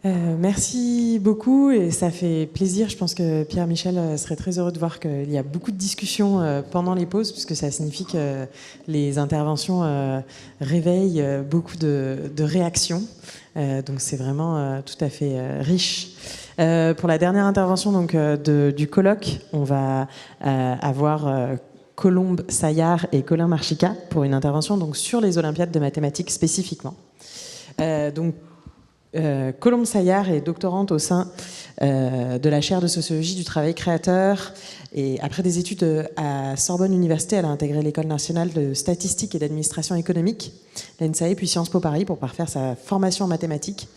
Merci beaucoup et ça fait plaisir. Je pense que Pierre-Michel serait très heureux de voir qu'il y a beaucoup de discussions pendant les pauses, puisque ça signifie que les interventions réveillent beaucoup de réactions. Donc c'est vraiment tout à fait riche. Pour la dernière intervention donc, du colloque, on va avoir Colombe Saillard et Colin Marchica pour une intervention donc, sur les Olympiades de mathématiques spécifiquement. Colombe Saillard est doctorante au sein de la chaire de sociologie du travail créateur et après des études à Sorbonne Université, elle a intégré l'École nationale de statistique et d'administration économique, l'ENSAE, puis Sciences Po Paris pour parfaire sa formation en mathématiques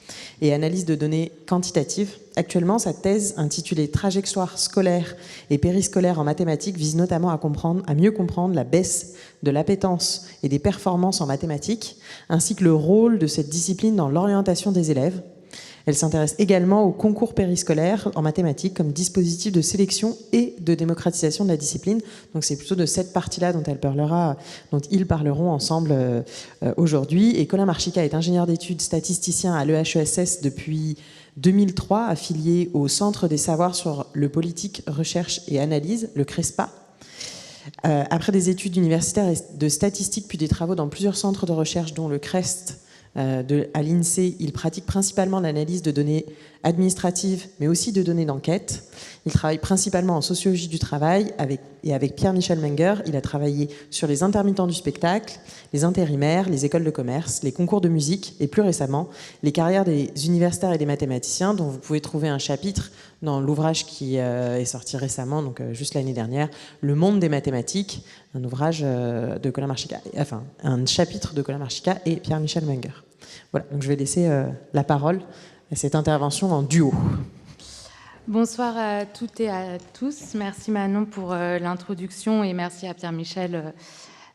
et analyse de données quantitatives. Actuellement, sa thèse intitulée Trajectoire scolaire et périscolaire en mathématiques vise notamment à mieux comprendre la baisse de l'appétence et des performances en mathématiques, ainsi que le rôle de cette discipline dans l'orientation des élèves. Elle s'intéresse également au concours périscolaire en mathématiques comme dispositif de sélection et de démocratisation de la discipline. Donc c'est plutôt de cette partie-là dont ils parleront ensemble aujourd'hui. Et Colin Marchica est ingénieur d'études statisticien à l'EHESS depuis 2003, affilié au Centre des savoirs sur le politique, recherche et analyse, le CRESPA. Après des études universitaires de statistique puis des travaux dans plusieurs centres de recherche dont le CREST à l'INSEE, il pratique principalement l'analyse de données administratives mais aussi de données d'enquête. Il travaille principalement en sociologie du travail avec Pierre-Michel Menger. Il a travaillé sur les intermittents du spectacle, les intérimaires, les écoles de commerce, les concours de musique et plus récemment les carrières des universitaires et des mathématiciens dont vous pouvez trouver un chapitre dans l'ouvrage qui est sorti récemment, donc juste l'année dernière, Le monde des mathématiques, un ouvrage de Colin Marchica, enfin un chapitre de Colin Marchica et Pierre-Michel Menger. Voilà, donc je vais laisser la parole à cette intervention en duo. Bonsoir à toutes et à tous. Merci Manon pour l'introduction et merci à Pierre-Michel,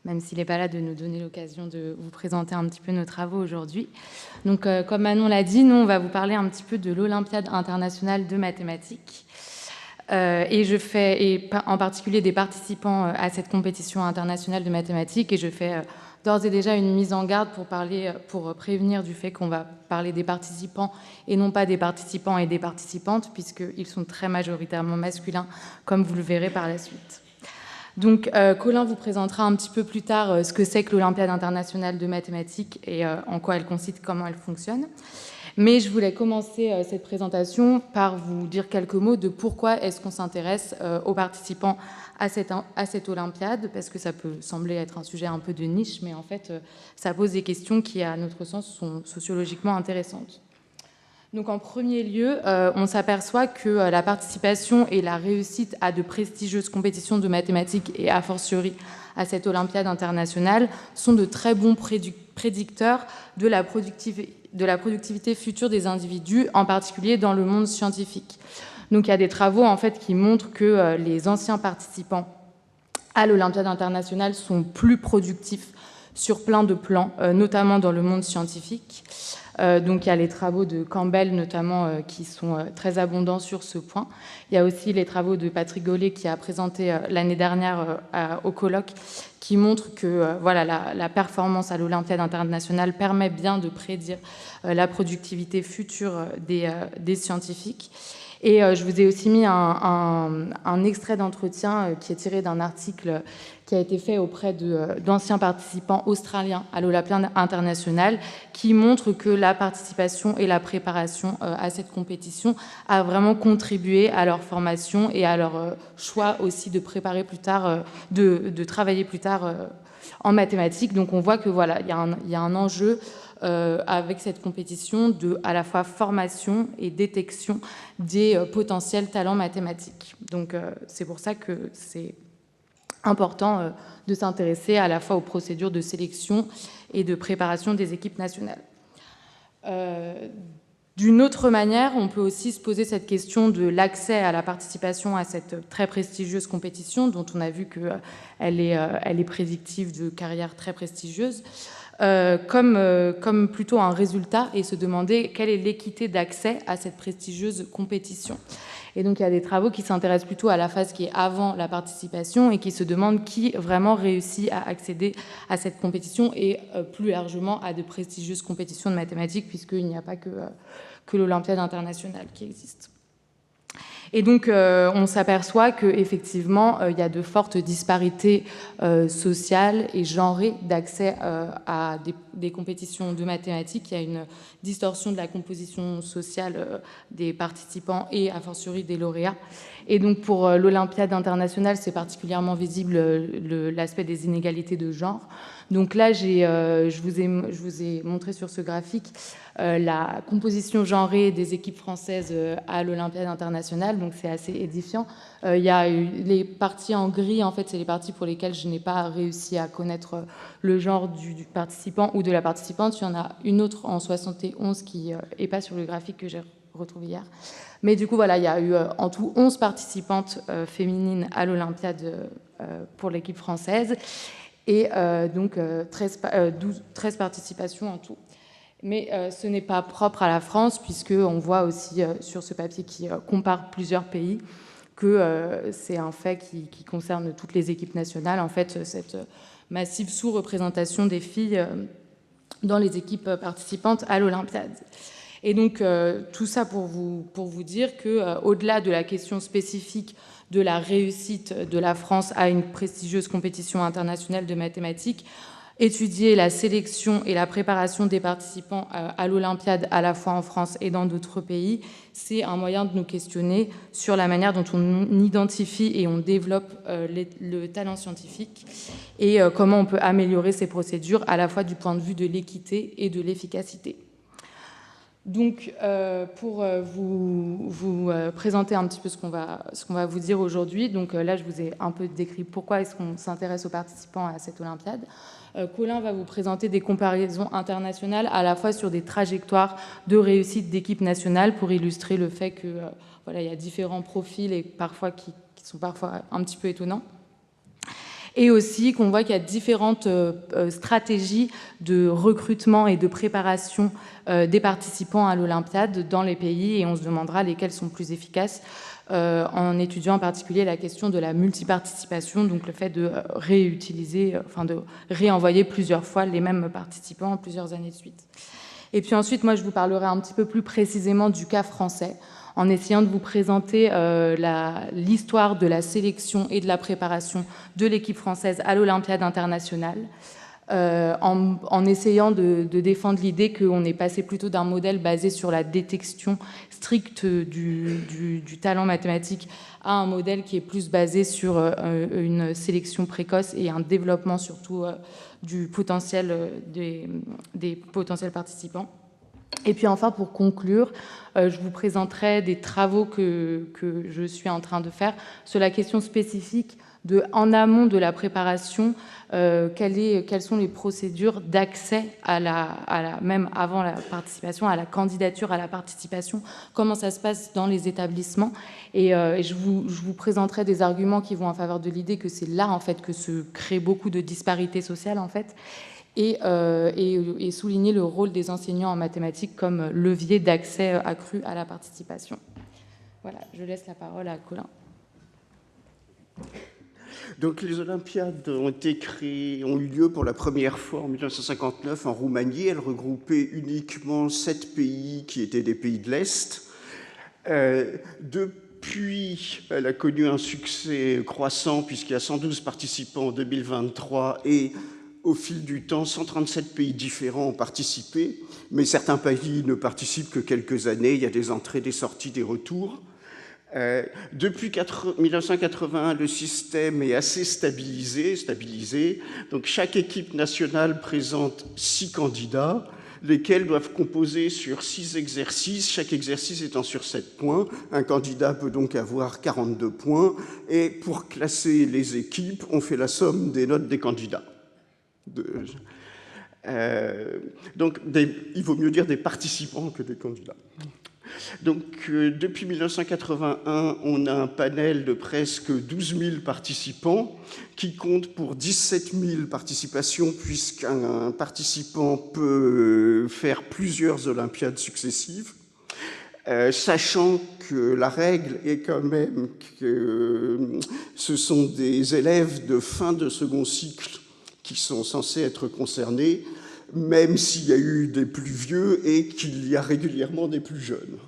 même s'il n'est pas là, de nous donner l'occasion de vous présenter un petit peu nos travaux aujourd'hui. Donc, comme Manon l'a dit, nous, on va vous parler un petit peu de l'Olympiade internationale de mathématiques. Et en particulier des participants à cette compétition internationale de mathématiques. Et je fais d'ores et déjà une mise en garde pour prévenir du fait qu'on va parler des participants et non pas des participants et des participantes, puisqu'ils sont très majoritairement masculins, comme vous le verrez par la suite. Donc, Colin vous présentera un petit peu plus tard ce que c'est que l'Olympiade internationale de mathématiques et en quoi elle consiste, comment elle fonctionne. Mais je voulais commencer cette présentation par vous dire quelques mots de pourquoi est-ce qu'on s'intéresse aux participants à cette Olympiade, parce que ça peut sembler être un sujet un peu de niche, mais en fait, ça pose des questions qui, à notre sens, sont sociologiquement intéressantes. Donc, en premier lieu, on s'aperçoit que la participation et la réussite à de prestigieuses compétitions de mathématiques et a fortiori à cette Olympiade internationale sont de très bons prédicteurs de la productivité future des individus, en particulier dans le monde scientifique. Donc il y a des travaux en fait qui montrent que les anciens participants à l'Olympiade internationale sont plus productifs sur plein de plans, notamment dans le monde scientifique. Donc il y a les travaux de Campbell notamment qui sont très abondants sur ce point. Il y a aussi les travaux de Patrick Gollet qui a présenté l'année dernière au colloque qui montrent que la performance à l'Olympiade internationale permet bien de prédire la productivité future des scientifiques. Et je vous ai aussi mis un extrait d'entretien qui est tiré d'un article qui a été fait auprès d'anciens participants australiens à l'Olympiade internationale, qui montre que la participation et la préparation à cette compétition a vraiment contribué à leur formation et à leur choix aussi de préparer plus tard, de travailler plus tard en mathématiques. Donc on voit que voilà, il y a un enjeu avec cette compétition de à la fois formation et détection des potentiels talents mathématiques. Donc c'est pour ça que c'est important de s'intéresser à la fois aux procédures de sélection et de préparation des équipes nationales. D'une autre manière, on peut aussi se poser cette question de l'accès à la participation à cette très prestigieuse compétition, dont on a vu qu'elle est prédictive de carrières très prestigieuses, comme plutôt un résultat, et se demander quelle est l'équité d'accès à cette prestigieuse compétition. Et donc il y a des travaux qui s'intéressent plutôt à la phase qui est avant la participation et qui se demandent qui vraiment réussit à accéder à cette compétition et plus largement à de prestigieuses compétitions de mathématiques, puisqu'il n'y a pas que l'Olympiade internationale qui existe. Et donc, on s'aperçoit qu'effectivement, il y a de fortes disparités sociales et genrées d'accès à des compétitions de mathématiques. Il y a une distorsion de la composition sociale des participants et, a fortiori, des lauréats. Et donc, pour l'Olympiade internationale, c'est particulièrement visible l'aspect des inégalités de genre. Donc là, je vous ai montré sur ce graphique la composition genrée des équipes françaises à l'Olympiade internationale, donc c'est assez édifiant. Il y a les parties en gris, en fait, c'est les parties pour lesquelles je n'ai pas réussi à connaître le genre du participant ou de la participante. Il y en a une autre en 71 qui n'est pas sur le graphique que j'ai retrouvé hier. Mais du coup, voilà, il y a eu en tout 11 participantes féminines à l'Olympiade pour l'équipe française et donc 13 participations en tout. Mais ce n'est pas propre à la France, puisqu'on voit aussi sur ce papier qui compare plusieurs pays que c'est un fait qui concerne toutes les équipes nationales, en fait, cette massive sous-représentation des filles dans les équipes participantes à l'Olympiade. Et donc, tout ça pour vous dire qu'au-delà de la question spécifique de la réussite de la France à une prestigieuse compétition internationale de mathématiques, étudier la sélection et la préparation des participants à l'Olympiade, à la fois en France et dans d'autres pays, c'est un moyen de nous questionner sur la manière dont on identifie et on développe le talent scientifique et comment on peut améliorer ces procédures à la fois du point de vue de l'équité et de l'efficacité. Donc, pour vous présenter un petit peu ce qu'on va vous dire aujourd'hui, donc là, je vous ai un peu décrit pourquoi est-ce qu'on s'intéresse aux participants à cette Olympiade. Colin va vous présenter des comparaisons internationales à la fois sur des trajectoires de réussite d'équipes nationales pour illustrer le fait que voilà, il y a différents profils et parfois qui sont parfois un petit peu étonnants. Et aussi qu'on voit qu'il y a différentes stratégies de recrutement et de préparation des participants à l'Olympiade dans les pays, et on se demandera lesquelles sont plus efficaces en étudiant en particulier la question de la multiparticipation, donc le fait de réutiliser, enfin de réenvoyer plusieurs fois les mêmes participants plusieurs années de suite. Et puis ensuite, moi, je vous parlerai un petit peu plus précisément du cas français, en essayant de vous présenter l'histoire de la sélection et de la préparation de l'équipe française à l'Olympiade internationale, en essayant de défendre l'idée qu'on est passé plutôt d'un modèle basé sur la détection stricte du talent mathématique à un modèle qui est plus basé sur une sélection précoce et un développement surtout du potentiel des potentiels participants. Et puis enfin, pour conclure, je vous présenterai des travaux que je suis en train de faire sur la question spécifique en amont de la préparation, quelles sont les procédures d'accès même avant la participation, à la candidature, à la participation, comment ça se passe dans les établissements. Et je vous présenterai des arguments qui vont en faveur de l'idée que c'est là, en fait, que se créent beaucoup de disparités sociales, en fait. Et souligner le rôle des enseignants en mathématiques comme levier d'accès accru à la participation. Voilà, je laisse la parole à Colin. Donc les Olympiades ont eu lieu pour la première fois en 1959 en Roumanie. Elles regroupaient uniquement 7 pays qui étaient des pays de l'Est. Depuis, elle a connu un succès croissant puisqu'il y a 112 participants en 2023 et au fil du temps, 137 pays différents ont participé, mais certains pays ne participent que quelques années. Il y a des entrées, des sorties, des retours. Depuis 1981, le système est assez stabilisé. Donc chaque équipe nationale présente 6 candidats, lesquels doivent composer sur 6 exercices, chaque exercice étant sur 7 points. Un candidat peut donc avoir 42 points. Et pour classer les équipes, on fait la somme des notes des candidats. Donc, il vaut mieux dire des participants que des candidats. Donc, depuis 1981, on a un panel de presque 12 000 participants qui compte pour 17 000 participations, puisqu'un participant peut faire plusieurs Olympiades successives. sachant que la règle est quand même que ce sont des élèves de fin de second cycle qui sont censés être concernés, même s'il y a eu des plus vieux et qu'il y a régulièrement des plus jeunes.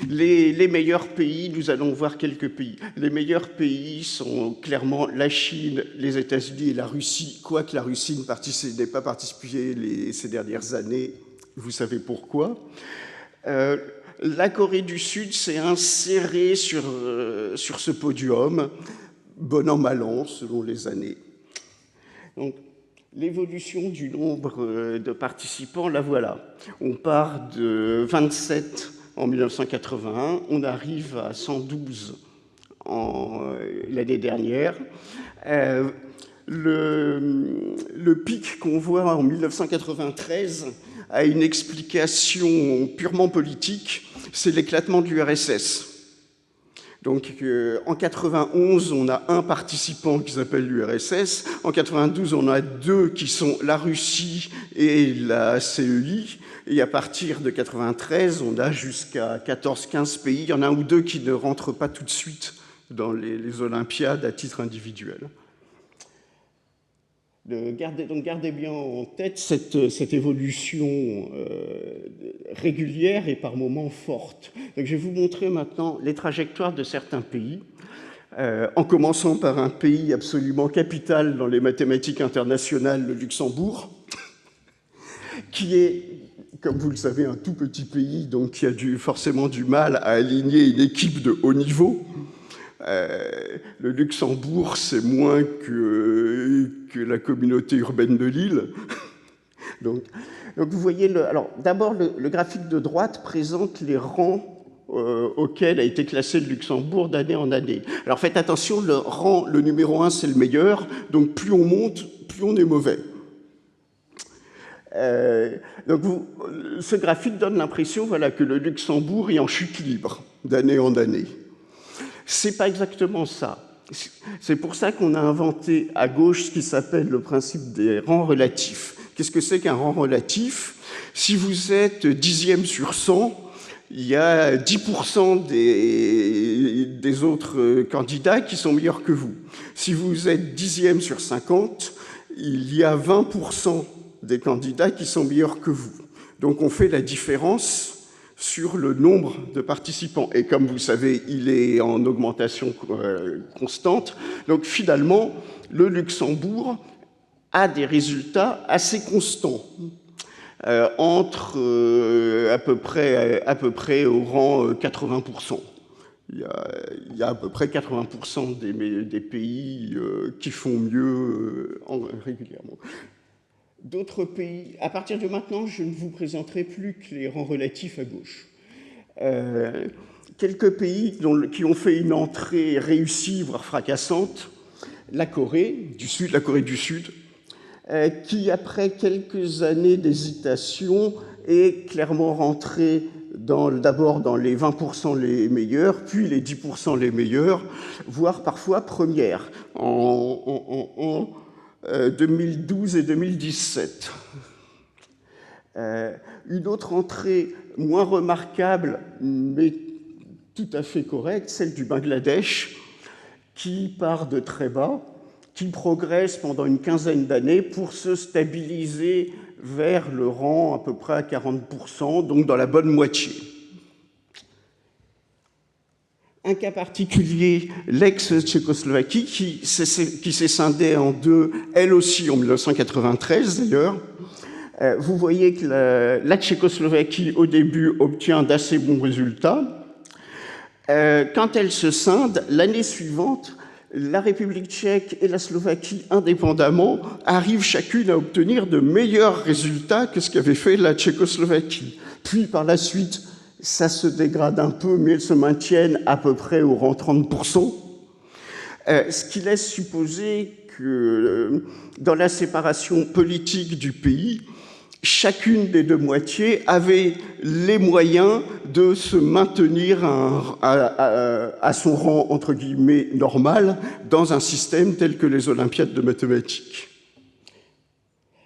Les meilleurs pays, nous allons voir quelques pays. Les meilleurs pays sont clairement la Chine, les États-Unis et la Russie, quoique la Russie n'ait pas participé ces dernières années. Vous savez pourquoi. La Corée du Sud s'est insérée sur ce podium, bon an, mal an, selon les années. Donc, l'évolution du nombre de participants, la voilà. On part de 27 en 1981, on arrive à 112 l'année dernière. Le pic qu'on voit en 1993 a une explication purement politique, c'est l'éclatement de l'URSS. Donc, en 91, on a un participant qui s'appelle l'URSS. En 92, on a deux qui sont la Russie et la CEI. Et à partir de 93, on a jusqu'à 14-15 pays. Il y en a un ou deux qui ne rentrent pas tout de suite dans les Olympiades à titre individuel. Gardez bien en tête cette évolution régulière et par moments forte. Donc, je vais vous montrer maintenant les trajectoires de certains pays, en commençant par un pays absolument capital dans les mathématiques internationales, le Luxembourg, qui est, comme vous le savez, un tout petit pays, donc qui a forcément du mal à aligner une équipe de haut niveau. Le Luxembourg, c'est moins que la communauté urbaine de Lille. Donc vous voyez, alors d'abord, le graphique de droite présente les rangs auxquels a été classé le Luxembourg d'année en année. Alors faites attention, le numéro 1, c'est le meilleur, donc plus on monte, plus on est mauvais. Donc ce graphique donne l'impression, voilà, que le Luxembourg est en chute libre d'année en année. C'est pas exactement ça. C'est pour ça qu'on a inventé à gauche ce qui s'appelle le principe des rangs relatifs. Qu'est-ce que c'est qu'un rang relatif? Si vous êtes 10e sur 100, il y a 10% des autres candidats qui sont meilleurs que vous. Si vous êtes 10e sur 50, il y a 20% des candidats qui sont meilleurs que vous. Donc on fait la différence sur le nombre de participants. Et comme vous le savez, il est en augmentation constante. Donc finalement, le Luxembourg a des résultats assez constants, entre à peu près au rang 80%. Il y a à peu près 80% des pays qui font mieux régulièrement. D'autres pays, à partir de maintenant, je ne vous présenterai plus que les rangs relatifs à gauche. Quelques pays qui ont fait une entrée réussie, voire fracassante, la Corée du Sud, qui, après quelques années d'hésitation, est clairement rentrée d'abord dans les 20% les meilleurs, puis les 10% les meilleurs, voire parfois première, en 2012 et 2017. Une autre entrée moins remarquable, mais tout à fait correcte, celle du Bangladesh, qui part de très bas, qui progresse pendant une quinzaine d'années pour se stabiliser vers le rang à peu près à 40%, donc dans la bonne moitié. Un cas particulier, l'ex-Tchécoslovaquie, qui s'est scindée en deux, elle aussi en 1993 d'ailleurs. Vous voyez que la Tchécoslovaquie, au début, obtient d'assez bons résultats. Quand elle se scinde, l'année suivante, la République tchèque et la Slovaquie, indépendamment, arrivent chacune à obtenir de meilleurs résultats que ce qu'avait fait la Tchécoslovaquie. Puis, par la suite, ça se dégrade un peu, mais elles se maintiennent à peu près au rang 30%, ce qui laisse supposer que dans la séparation politique du pays, chacune des deux moitiés avait les moyens de se maintenir à son rang, entre guillemets, normal, dans un système tel que les Olympiades de mathématiques.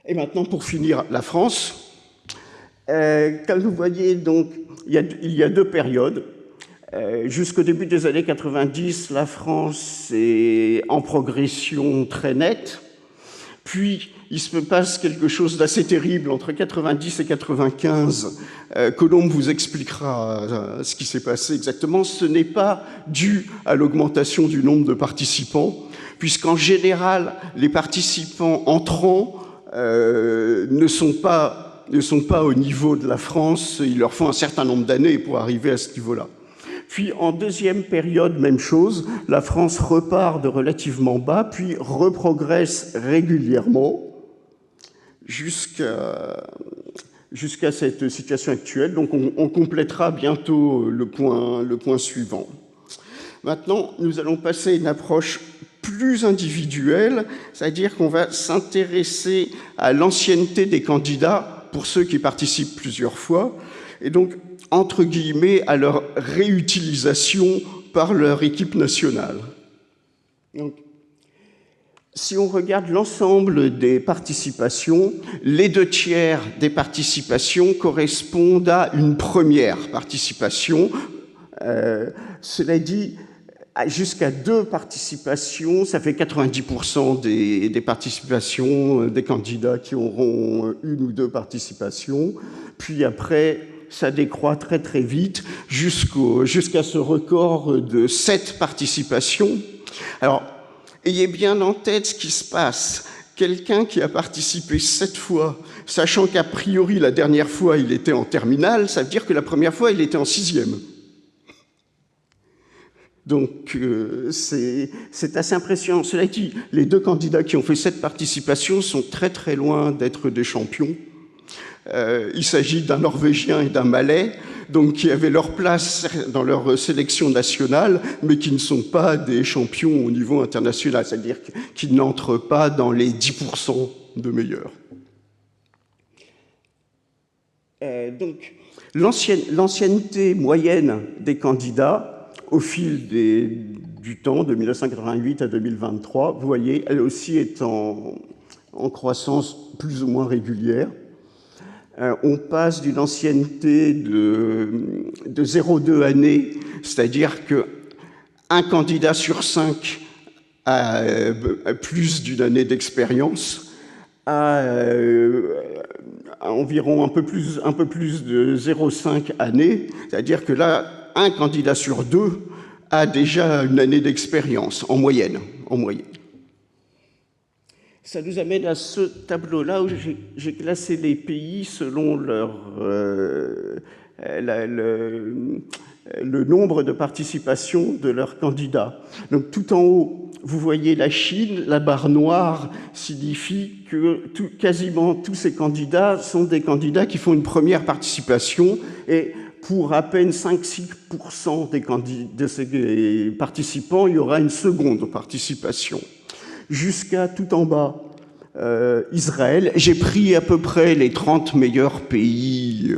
Et maintenant, pour finir, la France. Comme vous voyez, donc, il y a deux périodes. Jusqu'au début des années 90, la France est en progression très nette. Puis, il se passe quelque chose d'assez terrible entre 90 et 95. Colombe vous expliquera ce qui s'est passé exactement. Ce n'est pas dû à l'augmentation du nombre de participants, puisqu'en général, les participants entrants ne sont pas au niveau de la France. Il leur faut un certain nombre d'années pour arriver à ce niveau-là. Puis en deuxième période, même chose, la France repart de relativement bas, puis reprogresse régulièrement jusqu'à cette situation actuelle. Donc on complétera bientôt le point suivant. Maintenant, nous allons passer à une approche plus individuelle, c'est-à-dire qu'on va s'intéresser à l'ancienneté des candidats pour ceux qui participent plusieurs fois, et donc, entre guillemets, à leur réutilisation par leur équipe nationale. Donc, si on regarde l'ensemble des participations, les 2/3 des participations correspondent à une première participation. Cela dit, jusqu'à 2 participations, ça fait 90% des participations des candidats qui auront 1 ou 2 participations. Puis après, ça décroît très très vite jusqu'à ce record de 7 participations. Alors, ayez bien en tête ce qui se passe. Quelqu'un qui a participé 7 fois, sachant qu'a priori la dernière fois il était en terminale, ça veut dire que la première fois il était en 6e. Donc c'est assez impressionnant. Cela dit, les 2 candidats qui ont fait 7 participations sont très très loin d'être des champions. Il s'agit d'un Norvégien et d'un Malais, donc qui avaient leur place dans leur sélection nationale, mais qui ne sont pas des champions au niveau international, c'est-à-dire qu'ils n'entrent pas dans les 10% de meilleurs. Donc, l'ancienneté moyenne des candidats, au fil du temps, de 1988 à 2023, vous voyez, elle aussi est en croissance plus ou moins régulière. On passe d'une ancienneté de 0,2 années, c'est-à-dire qu'un candidat sur 5 a plus d'une année d'expérience, à environ un peu plus de 0,5 années, c'est-à-dire que là, un candidat sur 2 a déjà une année d'expérience, en moyenne. Ça nous amène à ce tableau-là où j'ai classé les pays selon le nombre de participations de leurs candidats. Donc tout en haut, vous voyez la Chine, la barre noire signifie que quasiment tous ces candidats sont des candidats qui font une première participation, et pour à peine 5-6% de ces participants, il y aura une seconde participation. Jusqu'à tout en bas, Israël. J'ai pris à peu près les 30 meilleurs pays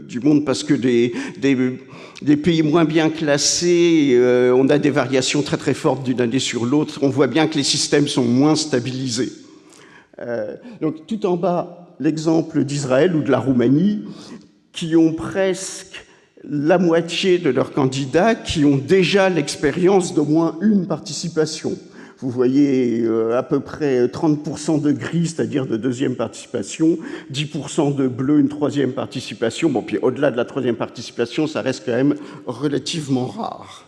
du monde parce que des pays moins bien classés, on a des variations très très fortes d'une année sur l'autre. On voit bien que les systèmes sont moins stabilisés. Donc tout en bas, l'exemple d'Israël ou de la Roumanie, qui ont presque la moitié de leurs candidats qui ont déjà l'expérience d'au moins une participation. Vous voyez à peu près 30% de gris, c'est-à-dire de deuxième participation, 10% de bleu, une troisième participation. Bon, puis au-delà de la troisième participation, ça reste quand même relativement rare.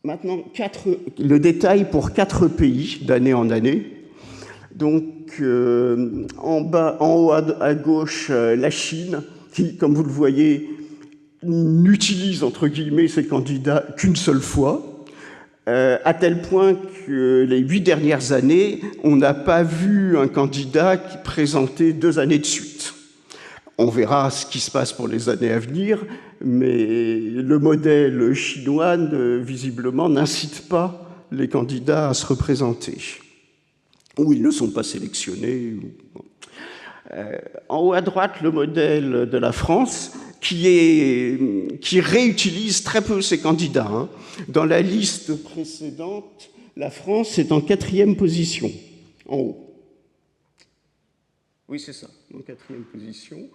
Maintenant, le détail pour 4 pays d'année en année. Donc, en haut à gauche, la Chine, qui, comme vous le voyez, n'utilise, entre guillemets, ses candidats qu'une seule fois. À tel point que les 8 dernières années, on n'a pas vu un candidat qui présentait 2 années de suite. On verra ce qui se passe pour les années à venir, mais le modèle chinois, visiblement, n'incite pas les candidats à se représenter. Ou ils ne sont pas sélectionnés. En haut à droite, le modèle de la France, qui réutilise très peu ses candidats. Dans la liste précédente, la France est en 4e position, en haut. Oui, c'est ça, en 4e position,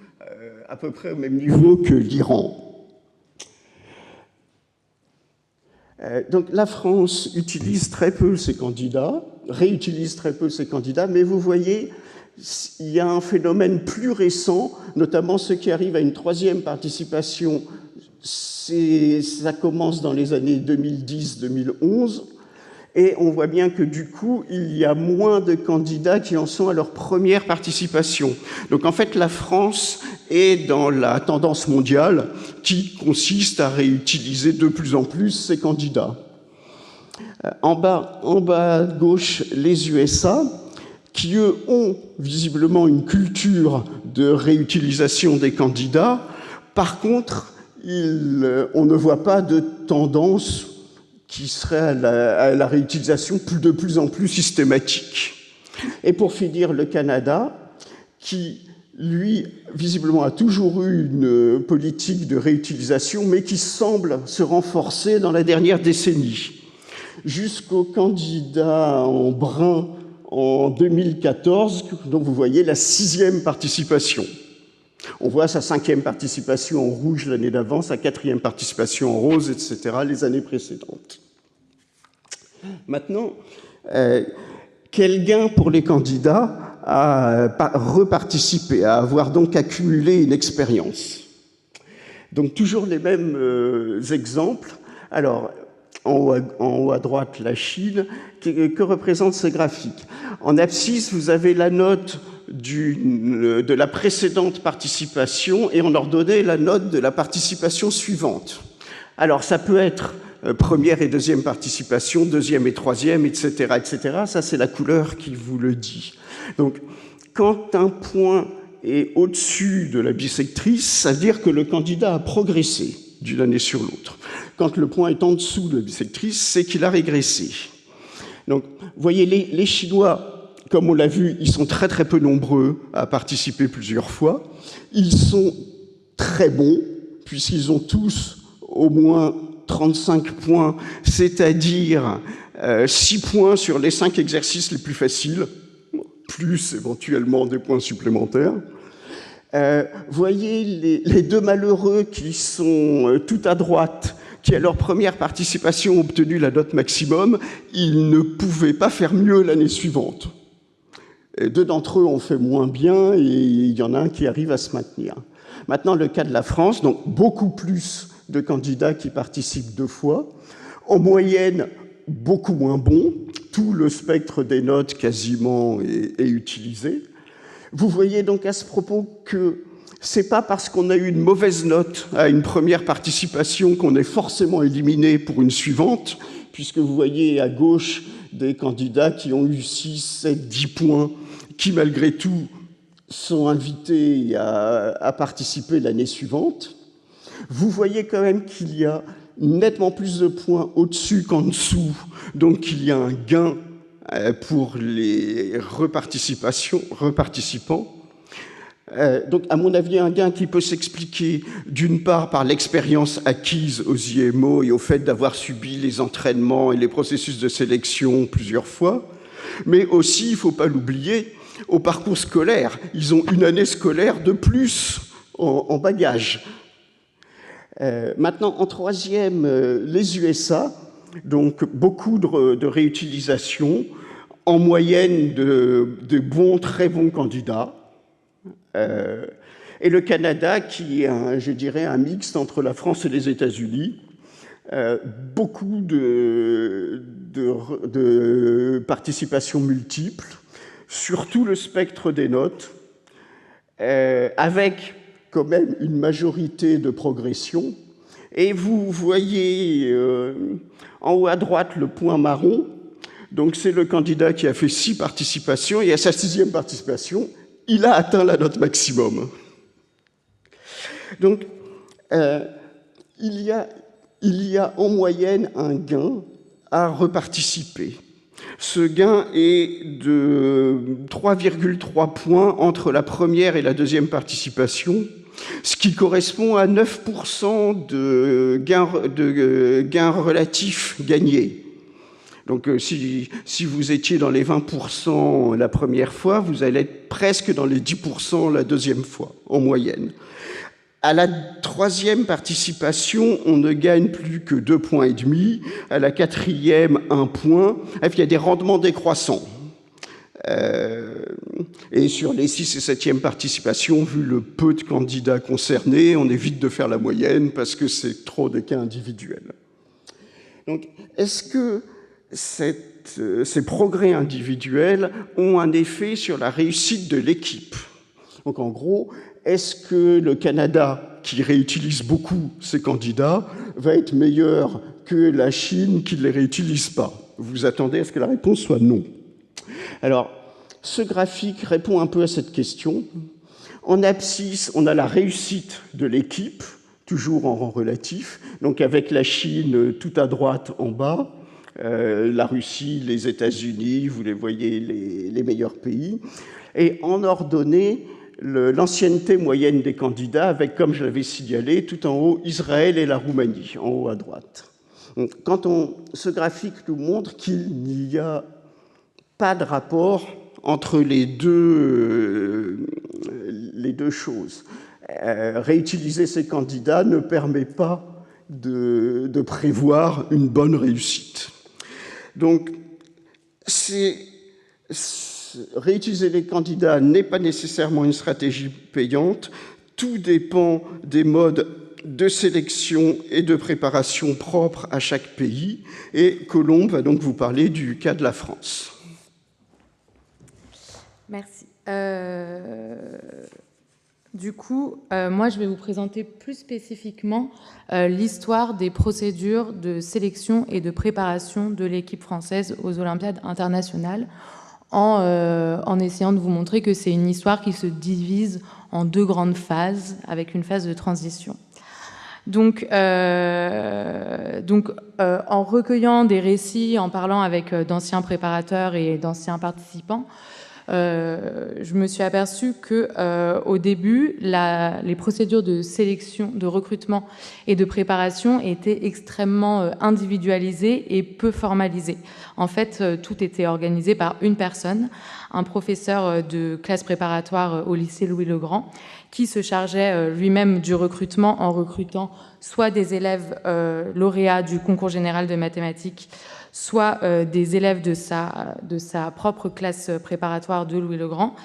à peu près au même niveau que l'Iran. Donc la France utilise très peu ses candidats, réutilise très peu ses candidats, mais vous voyez, il y a un phénomène plus récent, notamment ceux qui arrivent à une 3e participation, ça commence dans les années 2010-2011, et on voit bien que du coup, il y a moins de candidats qui en sont à leur première participation. Donc en fait, la France est dans la tendance mondiale qui consiste à réutiliser de plus en plus ses candidats. En bas à gauche, les USA, qui eux ont visiblement une culture de réutilisation des candidats. Par contre, on ne voit pas de tendance qui serait à la réutilisation de plus en plus systématique. Et pour finir, le Canada, qui, lui, visiblement a toujours eu une politique de réutilisation, mais qui semble se renforcer dans la dernière décennie. Jusqu'au candidat en brun en 2014, dont vous voyez la 6e participation. On voit sa 5e participation en rouge l'année d'avant, sa 4e participation en rose, etc., les années précédentes. Maintenant, quel gain pour les candidats à reparticiper, à avoir donc accumulé une expérience? Donc toujours les mêmes exemples. Alors, en haut à droite, la Chine. Que représentent ces graphiques? En abscisse, vous avez la note de la précédente participation et en ordonnée la note de la participation suivante. Alors, ça peut être première et deuxième participation, deuxième et troisième, etc., etc. Ça, c'est la couleur qui vous le dit. Donc, quand un point est au-dessus de la bissectrice, ça veut dire que le candidat a progressé d'une année sur l'autre. Quand le point est en dessous de la bissectrice, c'est qu'il a régressé. Donc, vous voyez, les Chinois, comme on l'a vu, ils sont très très peu nombreux à participer plusieurs fois. Ils sont très bons, puisqu'ils ont tous au moins 35 points, c'est-à-dire 6 points sur les 5 exercices les plus faciles, plus éventuellement des points supplémentaires. Voyez les deux malheureux qui sont tout à droite, qui à leur première participation ont obtenu la note maximum, ils ne pouvaient pas faire mieux l'année suivante. Et 2 d'entre eux ont fait moins bien et il y en a un qui arrive à se maintenir. Maintenant, le cas de la France, donc beaucoup plus de candidats qui participent 2 fois, en moyenne beaucoup moins bon, tout le spectre des notes quasiment est utilisé. Vous voyez donc à ce propos que c'est pas parce qu'on a eu une mauvaise note à une première participation qu'on est forcément éliminé pour une suivante, puisque vous voyez à gauche des candidats qui ont eu 6, 7, 10 points, qui malgré tout sont invités à participer l'année suivante. Vous voyez quand même qu'il y a nettement plus de points au-dessus qu'en dessous, donc il y a un gain pour les reparticipants. Donc, à mon avis, un gain qui peut s'expliquer d'une part par l'expérience acquise aux IMO et au fait d'avoir subi les entraînements et les processus de sélection plusieurs fois, mais aussi, il ne faut pas l'oublier, au parcours scolaire. Ils ont une année scolaire de plus en bagage. Maintenant, en troisième, les USA, donc beaucoup de réutilisation, en moyenne de bons, très bons candidats. Et le Canada, qui est, je dirais, un mixte entre la France et les États-Unis, beaucoup de participation multiple, sur tout le spectre des notes, avec quand même une majorité de progression. Et vous voyez en haut à droite le point marron, donc c'est le candidat qui a fait 6 participations, et à sa 6e participation, il a atteint la note maximum. Donc, il y a en moyenne un gain à reparticiper. Ce gain est de 3,3 points entre la première et la deuxième participation, ce qui correspond à 9% de gains relatifs gagnés. Donc si vous étiez dans les 20% la première fois, vous allez être presque dans les 10% la deuxième fois, en moyenne. À la troisième participation, on ne gagne plus que 2,5 points. À la quatrième, 1 point. Et puis il y a des rendements décroissants. Et sur les 6 et 7e participations, vu le peu de candidats concernés, on évite de faire la moyenne parce que c'est trop de cas individuels. Donc, est-ce que ces progrès individuels ont un effet sur la réussite de l'équipe? Donc, en gros, est-ce que le Canada, qui réutilise beaucoup ses candidats, va être meilleur que la Chine, qui ne les réutilise pas? Vous attendez à ce que la réponse soit non. Alors, ce graphique répond un peu à cette question. En abscisse, on a la réussite de l'équipe, toujours en rang relatif, donc avec la Chine tout à droite en bas, la Russie, les États-Unis, vous les voyez, les meilleurs pays, et en ordonnée, l'ancienneté moyenne des candidats, avec, comme je l'avais signalé, tout en haut, Israël et la Roumanie, en haut à droite. Donc, ce graphique nous montre qu'il n'y a pas de rapport entre les deux choses. Réutiliser ces candidats ne permet pas de prévoir une bonne réussite. Donc, réutiliser les candidats n'est pas nécessairement une stratégie payante. Tout dépend des modes de sélection et de préparation propres à chaque pays. Et Colombe va donc vous parler du cas de la France. Merci. Du coup, moi, je vais vous présenter plus spécifiquement l'histoire des procédures de sélection et de préparation de l'équipe française aux Olympiades internationales, en essayant de vous montrer que c'est une histoire qui se divise en 2 grandes phases, avec une phase de transition. Donc, en recueillant des récits, en parlant avec d'anciens préparateurs et d'anciens participants, je me suis aperçue que au début, les procédures de sélection, de recrutement et de préparation étaient extrêmement individualisées et peu formalisées. En fait, tout était organisé par une personne, un professeur de classe préparatoire au lycée Louis-le-Grand, qui se chargeait lui-même du recrutement en recrutant soit des élèves lauréats du concours général de mathématiques, soit des élèves de sa propre classe préparatoire de Louis-le-Grand,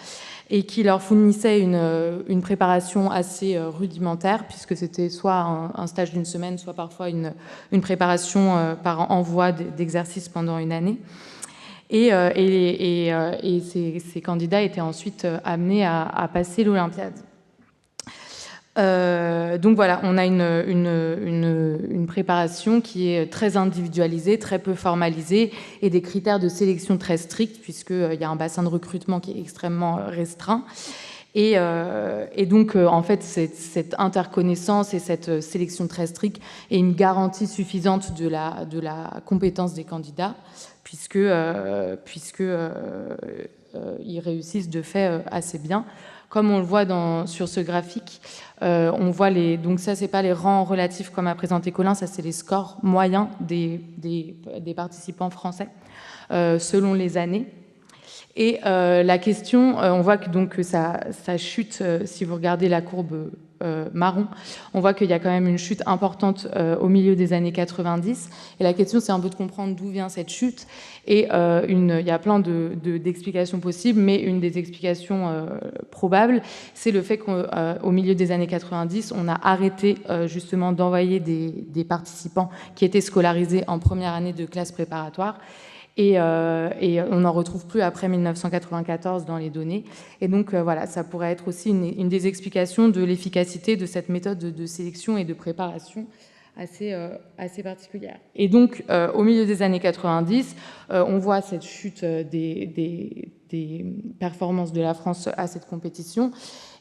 et qui leur fournissait une préparation assez rudimentaire, puisque c'était soit un stage d'une semaine, soit parfois une préparation par envoi d'exercices pendant une année. Et ces candidats étaient ensuite amenés à passer l'Olympiade. Donc voilà, on a une préparation qui est très individualisée, très peu formalisée, et des critères de sélection très stricts, puisqu'il y a un bassin de recrutement qui est extrêmement restreint. Et donc, en fait, cette interconnaissance et cette sélection très stricte est une garantie suffisante de la compétence des candidats, puisqu'ils réussissent de fait assez bien. Comme on le voit sur ce graphique, on voit donc ça, c'est pas les rangs relatifs comme a présenté Colin, ça c'est les scores moyens des participants français selon les années. Et la question, on voit que ça chute, si vous regardez la courbe marron, on voit qu'il y a quand même une chute importante au milieu des années 90. Et la question, c'est un peu de comprendre d'où vient cette chute. Et il y a plein d'explications possibles, mais une des explications probables, c'est le fait qu'au milieu des années 90, on a arrêté justement d'envoyer des participants qui étaient scolarisés en première année de classe préparatoire. Et on n'en retrouve plus après 1994 dans les données. Et donc, voilà, ça pourrait être aussi une des explications de l'efficacité de cette méthode de sélection et de préparation assez particulière. Et donc, au milieu des années 90, on voit cette chute des performances de la France à cette compétition.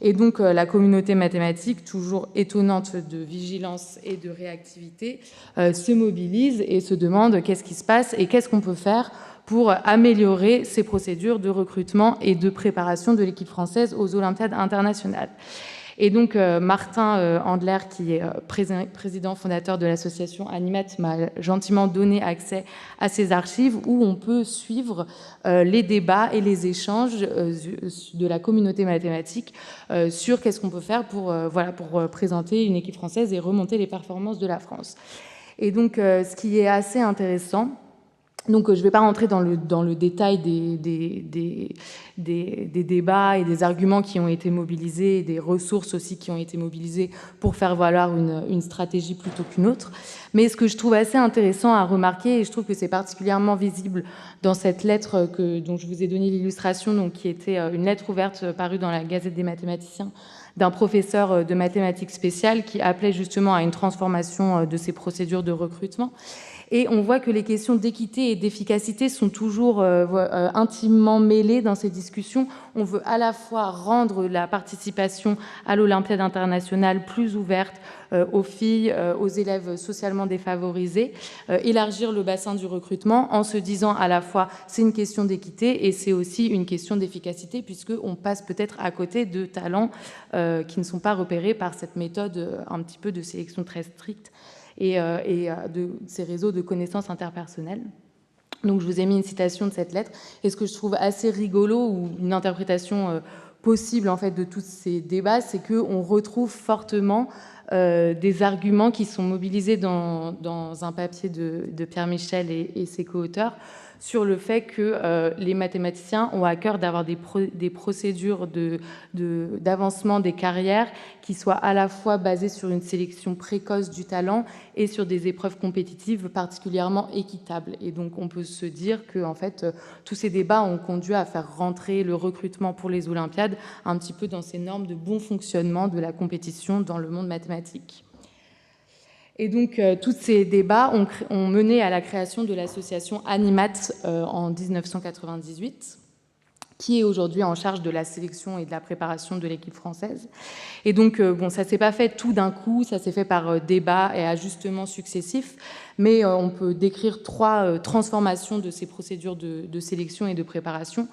Et donc, la communauté mathématique, toujours étonnante de vigilance et de réactivité, se mobilise et se demande qu'est-ce qui se passe et qu'est-ce qu'on peut faire pour améliorer ces procédures de recrutement et de préparation de l'équipe française aux Olympiades internationales. Et donc, Martin Andler, qui est président fondateur de l'association Animat, m'a gentiment donné accès à ces archives où on peut suivre les débats et les échanges de la communauté mathématique sur qu'est-ce qu'on peut faire pour présenter une équipe française et remonter les performances de la France. Et donc, ce qui est assez intéressant, donc je ne vais pas rentrer dans le détail des débats et des arguments qui ont été mobilisés, et des ressources aussi qui ont été mobilisées pour faire valoir une stratégie plutôt qu'une autre. Mais ce que je trouve assez intéressant à remarquer, et je trouve que c'est particulièrement visible dans cette lettre dont je vous ai donné l'illustration, donc qui était une lettre ouverte parue dans la Gazette des mathématiciens, d'un professeur de mathématiques spéciales qui appelait justement à une transformation de ces procédures de recrutement. Et on voit que les questions d'équité et d'efficacité sont toujours intimement mêlées dans ces discussions. On veut à la fois rendre la participation à l'Olympiade internationale plus ouverte aux filles, aux élèves socialement défavorisés, élargir le bassin du recrutement en se disant à la fois c'est une question d'équité et c'est aussi une question d'efficacité puisqu'on passe peut-être à côté de talents qui ne sont pas repérés par cette méthode un petit peu de sélection très stricte et de ces réseaux de connaissances interpersonnelles. Donc je vous ai mis une citation de cette lettre. Et ce que je trouve assez rigolo, ou une interprétation possible en fait de tous ces débats, c'est qu'on retrouve fortement des arguments qui sont mobilisés dans un papier de Pierre Michel et ses co-auteurs sur le fait que les mathématiciens ont à cœur d'avoir des procédures d'avancement des carrières qui soient à la fois basées sur une sélection précoce du talent et sur des épreuves compétitives particulièrement équitables. Et donc on peut se dire que en fait, tous ces débats ont conduit à faire rentrer le recrutement pour les Olympiades un petit peu dans ces normes de bon fonctionnement de la compétition dans le monde mathématique. Et donc, tous ces débats ont mené à la création de l'association Animat en 1998, qui est aujourd'hui en charge de la sélection et de la préparation de l'équipe française. Et donc, bon, ça ne s'est pas fait tout d'un coup, ça s'est fait par débats et ajustements successifs, mais on peut décrire 3 transformations de ces procédures de sélection et de préparation.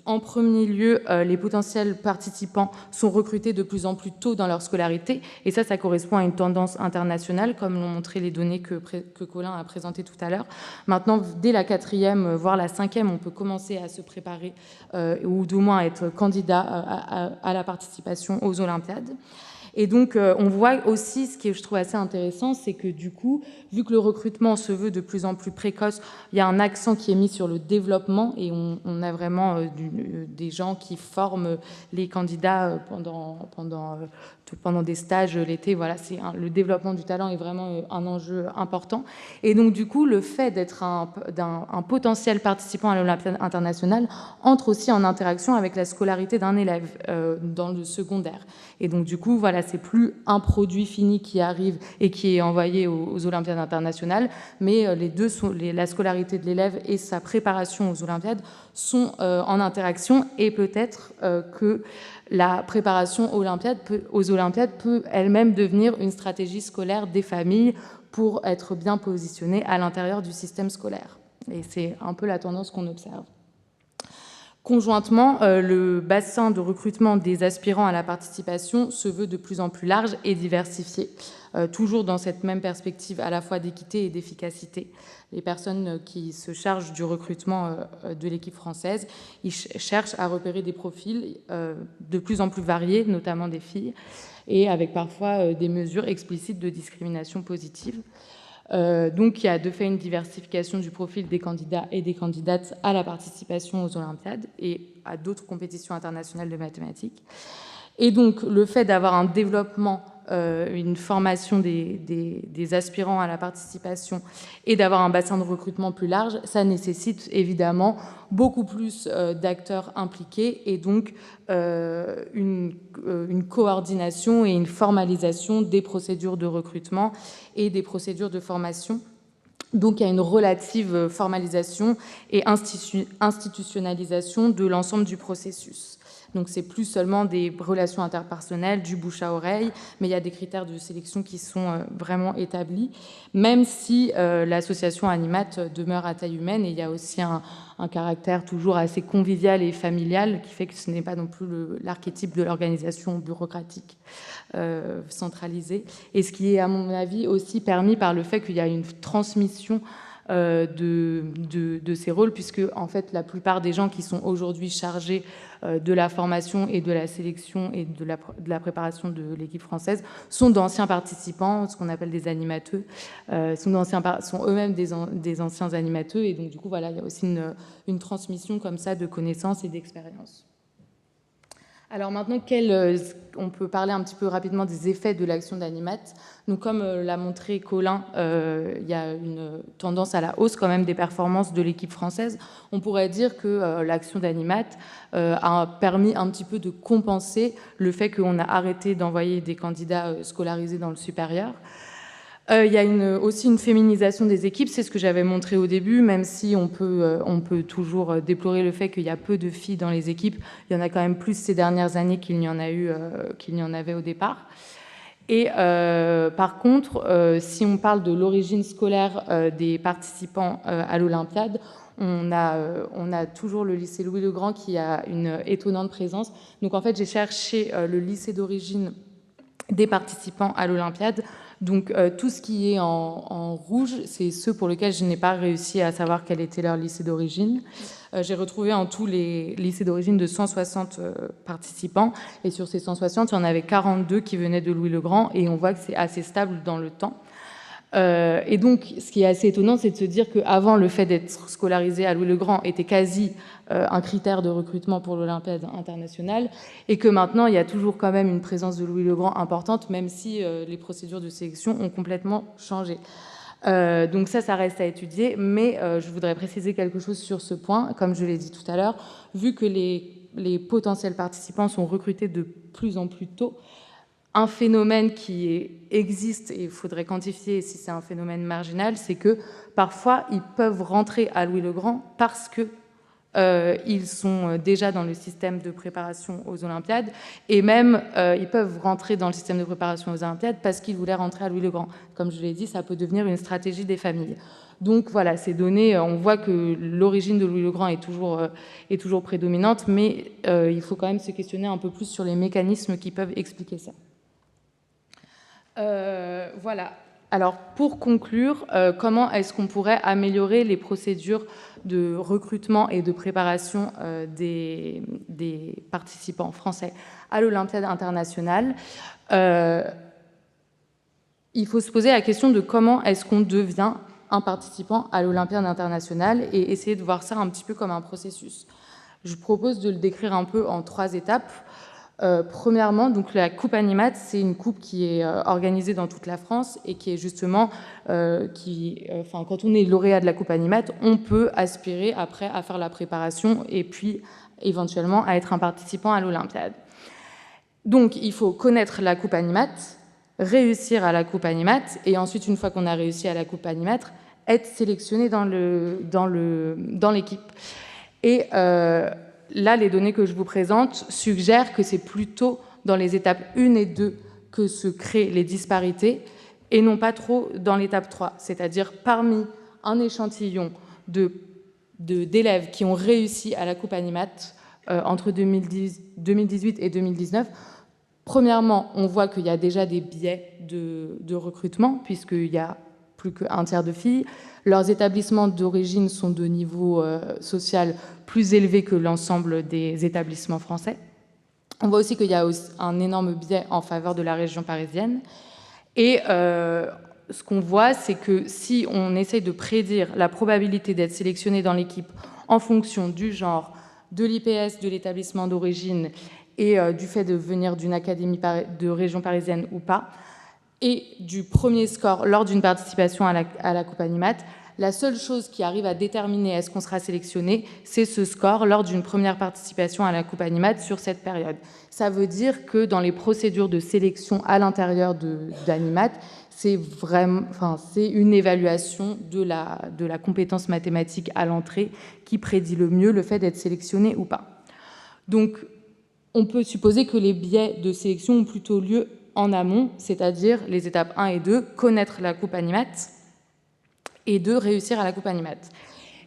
En premier lieu, les potentiels participants sont recrutés de plus en plus tôt dans leur scolarité, et ça correspond à une tendance internationale, comme l'ont montré les données que Colin a présentées tout à l'heure. Maintenant, dès la 4e, voire la 5e, on peut commencer à se préparer, ou d'au moins être candidat à la participation aux Olympiades. Et donc, on voit aussi, ce que je trouve assez intéressant, c'est que du coup, vu que le recrutement se veut de plus en plus précoce, il y a un accent qui est mis sur le développement et on a vraiment des gens qui forment les candidats pendant des stages l'été. Voilà, le développement du talent est vraiment un enjeu important. Et donc, du coup, le fait d'être un potentiel participant à l'Olympiade internationale entre aussi en interaction avec la scolarité d'un élève dans le secondaire. Et donc, du coup, voilà, c'est plus un produit fini qui arrive et qui est envoyé aux Olympiades internationales, mais les deux sont, la scolarité de l'élève et sa préparation aux Olympiades sont en interaction, et peut-être que la préparation aux Olympiades peut elle-même devenir une stratégie scolaire des familles pour être bien positionnée à l'intérieur du système scolaire. Et c'est un peu la tendance qu'on observe. Conjointement, le bassin de recrutement des aspirants à la participation se veut de plus en plus large et diversifié, toujours dans cette même perspective à la fois d'équité et d'efficacité. Les personnes qui se chargent du recrutement de l'équipe française, ils cherchent à repérer des profils de plus en plus variés, notamment des filles, et avec parfois des mesures explicites de discrimination positive. Donc, il y a de fait une diversification du profil des candidats et des candidates à la participation aux Olympiades et à d'autres compétitions internationales de mathématiques. Et donc, le fait d'avoir un développement, une formation des aspirants à la participation et d'avoir un bassin de recrutement plus large, ça nécessite évidemment beaucoup plus d'acteurs impliqués et donc une coordination et une formalisation des procédures de recrutement et des procédures de formation. Donc, il y a une relative formalisation et institutionnalisation de l'ensemble du processus. Donc c'est plus seulement des relations interpersonnelles, du bouche à oreille, mais il y a des critères de sélection qui sont vraiment établis, même si l'association Animat demeure à taille humaine, et il y a aussi un caractère toujours assez convivial et familial qui fait que ce n'est pas non plus l'archétype de l'organisation bureaucratique centralisée. Et ce qui est, à mon avis, aussi permis par le fait qu'il y a une transmission de ces rôles, puisque en fait la plupart des gens qui sont aujourd'hui chargés de la formation et de la sélection et de la préparation de l'équipe française sont d'anciens participants, ce qu'on appelle des animateurs, sont eux-mêmes des anciens animateurs, et donc du coup voilà, il y a aussi une transmission comme ça de connaissances et d'expériences. Alors maintenant, on peut parler un petit peu rapidement des effets de l'action d'Animat. Donc, comme l'a montré Colin, il y a une tendance à la hausse quand même des performances de l'équipe française. On pourrait dire que l'action d'Animat a permis un petit peu de compenser le fait qu'on a arrêté d'envoyer des candidats scolarisés dans le supérieur. Il y a aussi une féminisation des équipes, c'est ce que j'avais montré au début, même si on peut toujours déplorer le fait qu'il y a peu de filles dans les équipes. Il y en a quand même plus ces dernières années qu'il n'y en avait au départ. Et par contre, si on parle de l'origine scolaire des participants à l'Olympiade, on a toujours le lycée Louis-le-Grand qui a une étonnante présence. Donc en fait, j'ai cherché le lycée d'origine des participants à l'Olympiade. Donc tout ce qui est en rouge, c'est ceux pour lesquels je n'ai pas réussi à savoir quel était leur lycée d'origine. J'ai retrouvé en tout les lycées d'origine de 160 participants, et sur ces 160, il y en avait 42 qui venaient de Louis-le-Grand, et on voit que c'est assez stable dans le temps. Et donc, ce qui est assez étonnant, c'est de se dire qu'avant, le fait d'être scolarisé à Louis-le-Grand était quasi un critère de recrutement pour l'Olympiade internationale, et que maintenant, il y a toujours quand même une présence de Louis-le-Grand importante, même si les procédures de sélection ont complètement changé. Donc ça reste à étudier, mais je voudrais préciser quelque chose sur ce point. Comme je l'ai dit tout à l'heure, vu que les potentiels participants sont recrutés de plus en plus tôt, un phénomène qui existe, et il faudrait quantifier si c'est un phénomène marginal, c'est que parfois ils peuvent rentrer à Louis-le-Grand parce que ils sont déjà dans le système de préparation aux Olympiades, et même ils peuvent rentrer dans le système de préparation aux Olympiades parce qu'ils voulaient rentrer à Louis-le-Grand. Comme je l'ai dit, ça peut devenir une stratégie des familles. Donc voilà, ces données, on voit que l'origine de Louis-le-Grand est toujours prédominante, mais il faut quand même se questionner un peu plus sur les mécanismes qui peuvent expliquer ça. Voilà. Alors, pour conclure, comment est-ce qu'on pourrait améliorer les procédures de recrutement et de préparation des participants français à l'Olympiade internationale? Il faut se poser la question de comment est-ce qu'on devient un participant à l'Olympiade internationale, et essayer de voir ça un petit peu comme un processus. Je propose de le décrire un peu en 3 étapes. Premièrement, donc la Coupe Animat, c'est une coupe qui est organisée dans toute la France, et qui est justement, quand on est lauréat de la Coupe Animat, on peut aspirer après à faire la préparation et puis éventuellement à être un participant à l'Olympiade. Donc il faut connaître la Coupe Animat, réussir à la Coupe Animat, et ensuite, une fois qu'on a réussi à la Coupe Animat, être sélectionné dans l'équipe. Et là, les données que je vous présente suggèrent que c'est plutôt dans les étapes 1 et 2 que se créent les disparités, et non pas trop dans l'étape 3. C'est-à-dire, parmi un échantillon d'élèves qui ont réussi à la Coupe Animat entre 2018 et 2019, premièrement, on voit qu'il y a déjà des biais de recrutement, puisqu'il y a plus qu'un tiers de filles. Leurs établissements d'origine sont de niveau social plus élevé que l'ensemble des établissements français. On voit aussi qu'il y a un énorme biais en faveur de la région parisienne. Et ce qu'on voit, c'est que si on essaye de prédire la probabilité d'être sélectionné dans l'équipe en fonction du genre, de l'IPS, de l'établissement d'origine, et du fait de venir d'une académie de région parisienne ou pas, et du premier score lors d'une participation à la Coupe Animat, la seule chose qui arrive à déterminer est-ce qu'on sera sélectionné, c'est ce score lors d'une première participation à la Coupe Animat sur cette période. Ça veut dire que dans les procédures de sélection à l'intérieur d'Animat, c'est une évaluation de la compétence mathématique à l'entrée qui prédit le mieux le fait d'être sélectionné ou pas. Donc, on peut supposer que les biais de sélection ont plutôt lieu en amont, c'est-à-dire les étapes 1 et 2, connaître la coupe Animat, et 2, réussir à la coupe Animat.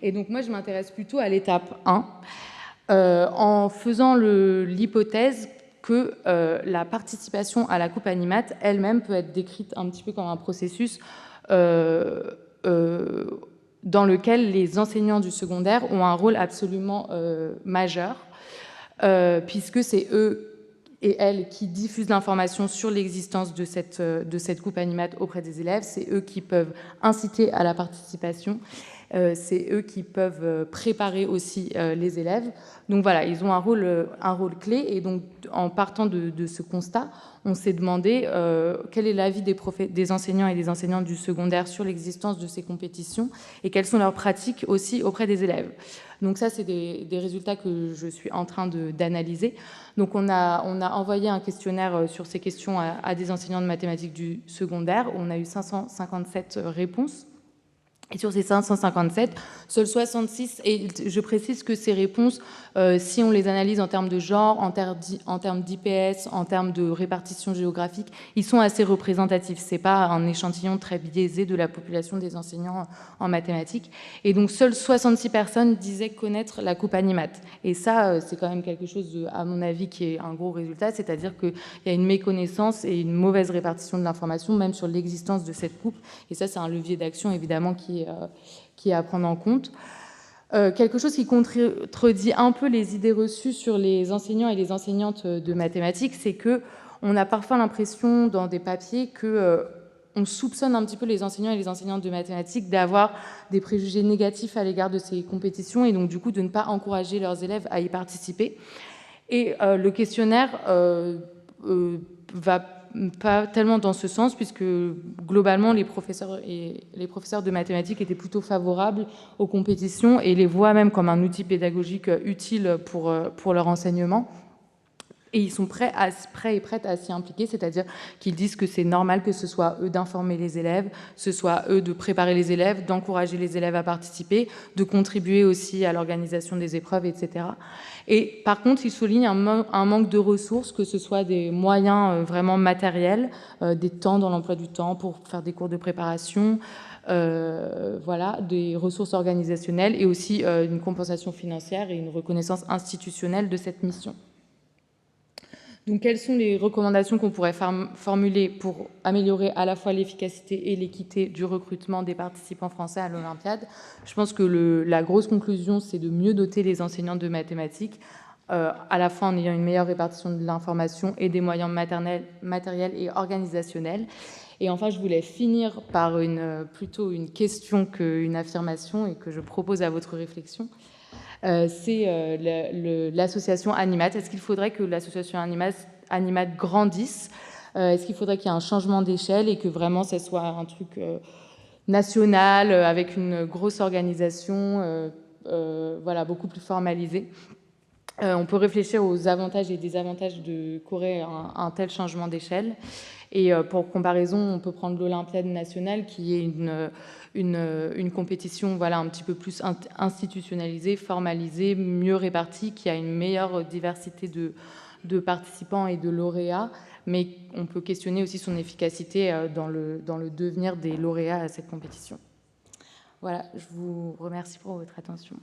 Et donc moi, je m'intéresse plutôt à l'étape 1, en faisant l'hypothèse que la participation à la coupe Animat elle-même peut être décrite un petit peu comme un processus dans lequel les enseignants du secondaire ont un rôle absolument majeur, puisque c'est eux et elles qui diffusent l'information sur l'existence de cette coupe Animat auprès des élèves, c'est eux qui peuvent inciter à la participation, c'est eux qui peuvent préparer aussi les élèves. Donc voilà, ils ont un rôle clé, et donc en partant de ce constat, on s'est demandé quel est l'avis des enseignants et des enseignantes du secondaire sur l'existence de ces compétitions et quelles sont leurs pratiques aussi auprès des élèves. Donc ça, c'est des résultats que je suis en train d'analyser. Donc on a envoyé un questionnaire sur ces questions à des enseignants de mathématiques du secondaire. On a eu 557 réponses. Et sur ces 557, seuls 66, et je précise que ces réponses, si on les analyse en termes de genre, en termes d'IPS, en termes de répartition géographique, ils sont assez représentatifs. Ce n'est pas un échantillon très biaisé de la population des enseignants en mathématiques. Et donc, seules 66 personnes disaient connaître la coupe Animat. Et ça, c'est quand même quelque chose, à mon avis, qui est un gros résultat, c'est-à-dire qu'il y a une méconnaissance et une mauvaise répartition de l'information, même sur l'existence de cette coupe. Et ça, c'est un levier d'action, évidemment, qui est à prendre en compte. Quelque chose qui contredit un peu les idées reçues sur les enseignants et les enseignantes de mathématiques, c'est qu'on a parfois l'impression dans des papiers qu'on soupçonne un petit peu les enseignants et les enseignantes de mathématiques d'avoir des préjugés négatifs à l'égard de ces compétitions et donc du coup de ne pas encourager leurs élèves à y participer. Et le questionnaire va pas tellement dans ce sens, puisque globalement, les professeurs de mathématiques étaient plutôt favorables aux compétitions et les voient même comme un outil pédagogique utile pour leur enseignement. Et ils sont prêts et prêtes à s'y impliquer, c'est-à-dire qu'ils disent que c'est normal que ce soit eux d'informer les élèves, ce soit eux de préparer les élèves, d'encourager les élèves à participer, de contribuer aussi à l'organisation des épreuves, etc. Et par contre, ils soulignent un manque de ressources, que ce soit des moyens vraiment matériels, des temps dans l'emploi du temps pour faire des cours de préparation, voilà, des ressources organisationnelles et aussi une compensation financière et une reconnaissance institutionnelle de cette mission. Donc, quelles sont les recommandations qu'on pourrait formuler pour améliorer à la fois l'efficacité et l'équité du recrutement des participants français à l'Olympiade? Je pense que la grosse conclusion, c'est de mieux doter les enseignants de mathématiques, à la fois en ayant une meilleure répartition de l'information et des moyens matériels et organisationnels. Et enfin, je voulais finir par plutôt une question qu'une affirmation et que je propose à votre réflexion. C'est l'association Animat. Est-ce qu'il faudrait que l'association Animat grandisse? Est-ce qu'il faudrait qu'il y ait un changement d'échelle et que vraiment ce soit un truc national avec une grosse organisation, voilà, beaucoup plus formalisée? On peut réfléchir aux avantages et désavantages qu'aurait un tel changement d'échelle. Et pour comparaison, on peut prendre l'Olympiade nationale, qui est une compétition, voilà, un petit peu plus institutionnalisée, formalisée, mieux répartie, qui a une meilleure diversité de participants et de lauréats, mais on peut questionner aussi son efficacité dans le devenir des lauréats à cette compétition. Voilà, je vous remercie pour votre attention.